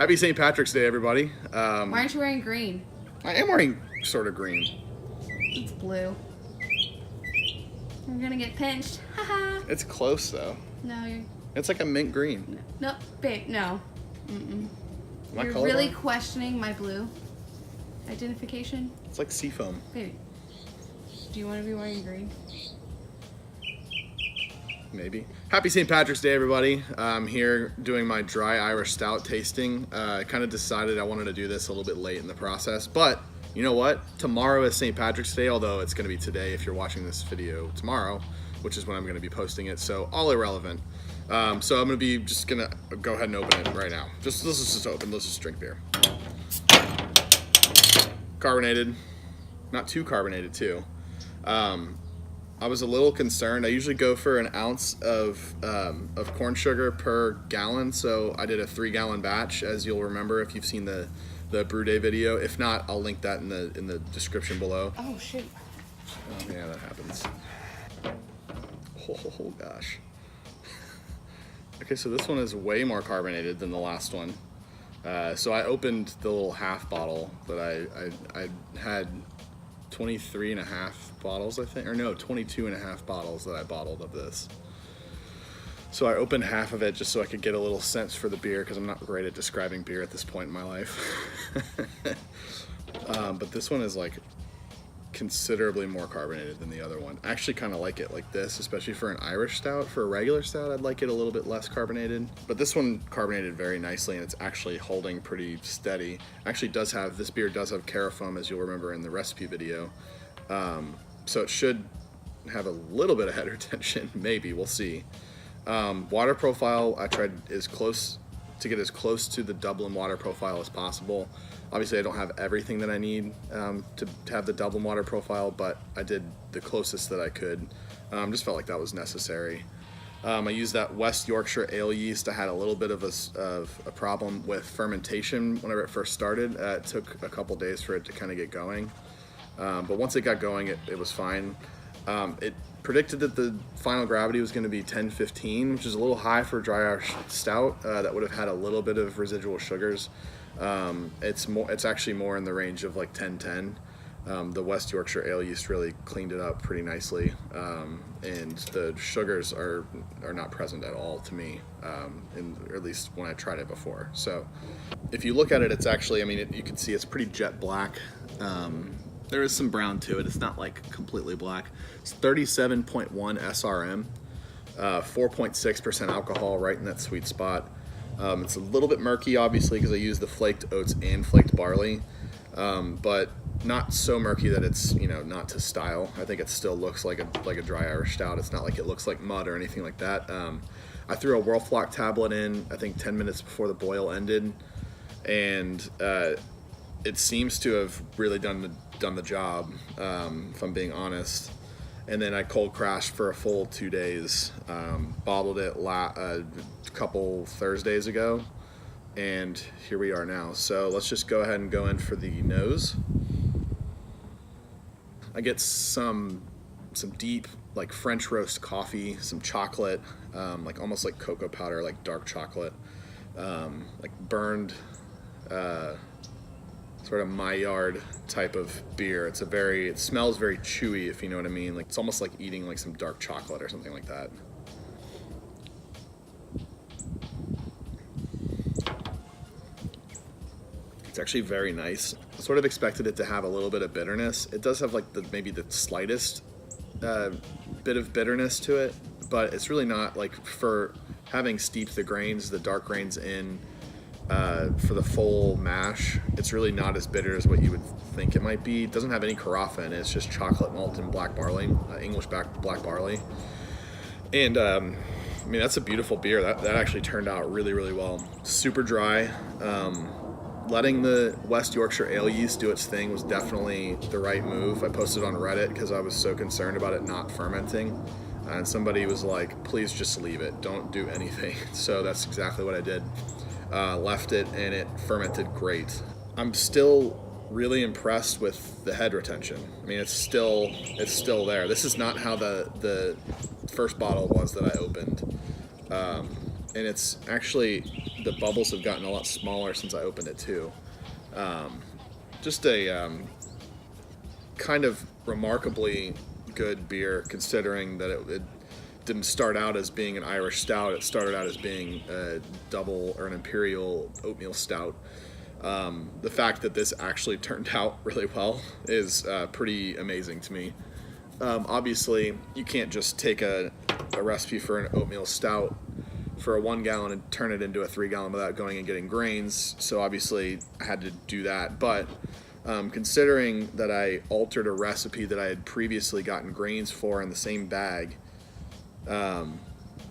Happy St. Patrick's Day, everybody. Why aren't you wearing green? I am wearing sort of green. It's blue. You're gonna get pinched. Haha. It's close, though. No, you're... It's like a mint green. No, babe, no. Mm-mm. Am I You're colorblind? really questioning my blue identification? It's like seafoam. Baby, do you want to be wearing green? Maybe. Happy St. Patrick's Day, everybody. I'm here doing my Dry Irish Stout tasting. I kind of decided I wanted to do this a little bit late in the process, but you know what? Tomorrow is St. Patrick's Day, although it's going to be today if you're watching this video tomorrow, which is when I'm going to be posting it, so all irrelevant. So I'm going to be just going to go ahead and open it right now. Let's just open, let's just drink beer. Carbonated. Not too carbonated, too. I was a little concerned. I usually go for an ounce of corn sugar per gallon, so I did a 3-gallon batch, as you'll remember if you've seen the brew day video. If not, I'll link that in the description below. Oh, shit. Oh, yeah, that happens. Oh gosh. Okay, so this one is way more carbonated than the last one. So I opened the little half bottle that I had 23 and a half bottles, I think, or no, 22 and a half bottles that I bottled of this. So I opened half of it just so I could get a little sense for the beer, because I'm not great at describing beer at this point in my life. But this one is like considerably more carbonated than the other one. I actually kind of like it like this, especially for an Irish stout. For a regular stout, I'd like it a little bit less carbonated, but this one carbonated very nicely, and it's actually holding pretty steady. Actually this beer does have carafoam, as you'll remember in the recipe video. So it should have a little bit of head retention, maybe, we'll see. Water profile, I tried to get as close to the Dublin water profile as possible. Obviously, I don't have everything that I need to have the Dublin water profile, but I did the closest that I could. Just felt like that was necessary. I used that West Yorkshire ale yeast. I had a little bit of a problem with fermentation whenever it first started. It took a couple days for it to kind of get going. But once it got going, it was fine. It predicted that the final gravity was going to be 10-15, which is a little high for a dry Irish stout. That would have had a little bit of residual sugars. It's actually more in the range of like 10-10. The West Yorkshire ale yeast really cleaned it up pretty nicely, and the sugars are not present at all to me, or at least when I tried it before. So if you look at it, it's actually, I mean, you can see it's pretty jet black. There is some brown to it. It's not like completely black. It's 37.1 SRM, 4.6% alcohol, right in that sweet spot. It's a little bit murky, obviously, because I use the flaked oats and flaked barley, but not so murky that it's, not to style. I think it still looks like a dry Irish stout. It's not like it looks like mud or anything like that. I threw a Whirlfloc tablet in, I think 10 minutes before the boil ended, and it seems to have really done the job, if I'm being honest. And then I cold crashed for a full 2 days. Bottled it a couple Thursdays ago, and here we are now. So let's just go ahead and go in for the nose. I get some deep, like French roast coffee, some chocolate, like almost like cocoa powder, like dark chocolate, like burned, sort of Maillard type of beer. It smells very chewy, if you know what I mean. Like it's almost like eating like some dark chocolate or something like that. It's actually very nice. I sort of expected it to have a little bit of bitterness. It does have like maybe the slightest bit of bitterness to it, but it's really not, like, for having steeped the dark grains in for the full mash, it's really not as bitter as what you would think it might be. It doesn't have any carafa in it. It's just chocolate malt and black barley, English black barley. And I mean, that's a beautiful beer. That actually turned out really, really well. Super dry. Letting the West Yorkshire ale yeast do its thing was definitely the right move. I posted on Reddit because I was so concerned about it not fermenting. And somebody was like, please just leave it. Don't do anything. So that's exactly what I did. Left it, and it fermented great. I'm still really impressed with the head retention. I mean, it's still there. This is not how the first bottle was that I opened. and it's actually, the bubbles have gotten a lot smaller since I opened it too. Just a kind of remarkably good beer, considering that it didn't start out as being an Irish stout. It started out as being a double or an imperial oatmeal stout. The fact that this actually turned out really well is pretty amazing to me. Obviously, you can't just take a recipe for an oatmeal stout for a 1 gallon and turn it into a 3 gallon without going and getting grains. So obviously, I had to do that. But considering that I altered a recipe that I had previously gotten grains for in the same bag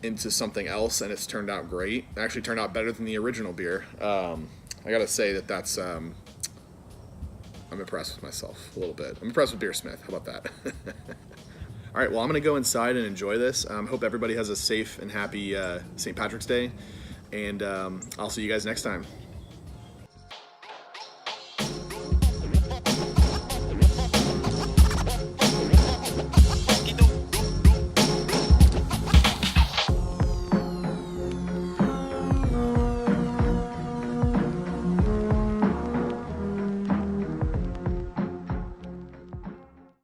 into something else, and it's turned out great. It actually turned out better than the original beer. I gotta say that's I'm impressed with myself a little bit. I'm impressed with Beersmith. How about that? All right, well, I'm gonna go inside and enjoy this. Hope everybody has a safe and happy St. Patrick's Day, and I'll see you guys next time.